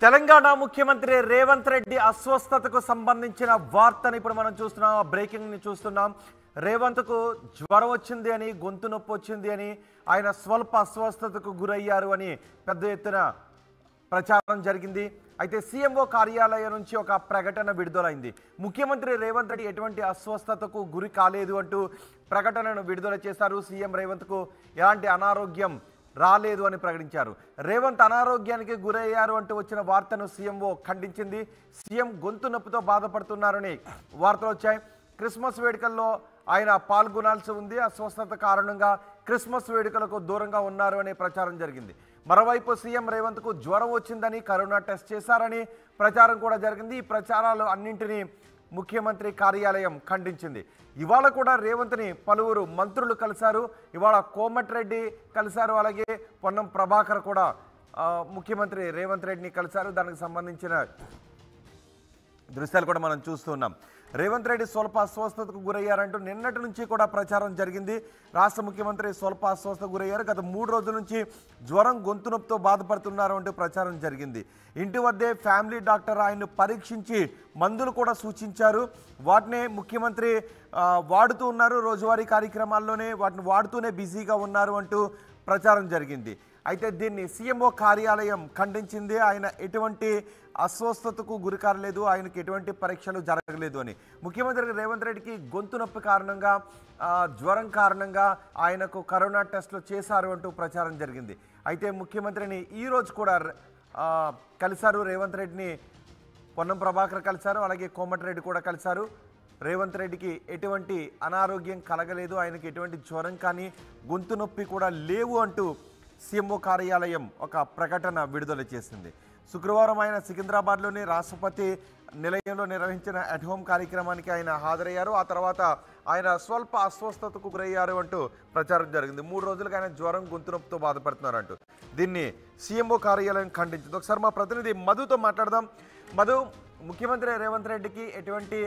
తెలంగాణ ముఖ్యమంత్రి రేవంత్ రెడ్డి అస్వస్థతకు సంబంధించిన వార్తని ఇప్పుడు మనం చూస్తున్నాం. బ్రేకింగ్ ని చూస్తున్నాం. రేవంత్కు జ్వరం వచ్చింది అని, గొంతు నొప్పి వచ్చింది అని, ఆయన స్వల్ప అస్వస్థతకు గురయ్యారు అని పెద్ద ఎత్తున ప్రచారం జరిగింది. అయితే సీఎంఓ కార్యాలయం నుంచి ఒక ప్రకటన విడుదలైంది. ముఖ్యమంత్రి రేవంత్ రెడ్డి ఎటువంటి అస్వస్థతకు గురి కాలేదు అంటూ ప్రకటనను విడుదల చేశారు. సీఎం రేవంత్కు ఎలాంటి అనారోగ్యం రాలేదు అని ప్రకటించారు. రేవంత్ అనారోగ్యానికి గురయ్యారు అంటూ వచ్చిన వార్తను సీఎంఓ ఖండించింది. సీఎం గొంతు నొప్పితో బాధపడుతున్నారని వార్తలు వచ్చాయి. క్రిస్మస్ వేడుకల్లో ఆయన పాల్గొనాల్సి ఉంది. అస్వస్థత కారణంగా క్రిస్మస్ వేడుకలకు దూరంగా ఉన్నారు అనే ప్రచారం జరిగింది. మరోవైపు సీఎం రేవంత్కు జ్వరం వచ్చిందని, కరోనా టెస్ట్ చేశారని ప్రచారం కూడా జరిగింది. ఈ ప్రచారాలు అన్నింటినీ ముఖ్యమంత్రి కార్యాలయం ఖండించింది. ఇవాళ కూడా రేవంత్ని పలువురు మంత్రులు కలిశారు. ఇవాళ కోమటిరెడ్డి కలిశారు, అలాగే పొన్నం ప్రభాకర్ కూడా ముఖ్యమంత్రి రేవంత్ రెడ్డిని కలిశారు. దానికి సంబంధించిన దృశ్యాలు కూడా మనం చూస్తున్నాం. రేవంత్ రెడ్డి స్వల్ప అస్వస్థతకు గురయ్యారంటూ నిన్నటి నుంచి కూడా ప్రచారం జరిగింది. రాష్ట్ర ముఖ్యమంత్రి స్వల్ప అస్వస్థతకు గురయ్యారు. గత 3 రోజుల నుంచి జ్వరం, గొంతు నొప్పితో బాధపడుతున్నారు అంటూ ప్రచారం జరిగింది. ఇంటి వద్దే ఫ్యామిలీ డాక్టర్ ఆయన్ను పరీక్షించి మందులు కూడా సూచించారు. వాటినే ముఖ్యమంత్రి వాడుతూ ఉన్నారు. రోజువారీ కార్యక్రమాల్లోనే వాటిని వాడుతూనే బిజీగా ఉన్నారు అంటూ ప్రచారం జరిగింది. అయితే దీన్ని సీఎంఓ కార్యాలయం ఖండించింది. ఆయన ఎటువంటి అస్వస్థతకు గురి కాలేదు, ఆయనకి ఎటువంటి పరీక్షలు జరగలేదు అని. ముఖ్యమంత్రి రేవంత్ రెడ్డికి గొంతు నొప్పి కారణంగా, జ్వరం కారణంగా ఆయనకు కరోనా టెస్టులు చేశారు అంటూ ప్రచారం జరిగింది. అయితే ముఖ్యమంత్రిని ఈరోజు కూడా కలిశారు. రేవంత్ రెడ్డిని పొన్నం ప్రభాకర్ కలిశారు, అలాగే కోమటిరెడ్డి కూడా కలిశారు. రేవంత్ రెడ్డికి ఎటువంటి అనారోగ్యం కలగలేదు, ఆయనకి ఎటువంటి జ్వరం కానీ గొంతు నొప్పి కూడా లేవు అంటూ సీఎంఓ కార్యాలయం ఒక ప్రకటన విడుదల చేసింది. శుక్రవారం ఆయన సికింద్రాబాద్లోని రాష్ట్రపతి నిలయంలో నిర్వహించిన అట్ హోమ్ కార్యక్రమానికి ఆయన హాజరయ్యారు. ఆ తర్వాత ఆయన స్వల్ప అస్వస్థతకు గురయ్యారు అంటూ ప్రచారం జరిగింది. 3 రోజులుగా ఆయన జ్వరం, గొంతు నొప్పితో బాధపడుతున్నారంటూ దీన్ని సీఎంఓ కార్యాలయం ఖండించింది. ఒకసారి మా ప్రతినిధి మధుతో మాట్లాడదాం. మధు, ముఖ్యమంత్రి రేవంత్ రెడ్డికి ఎటువంటి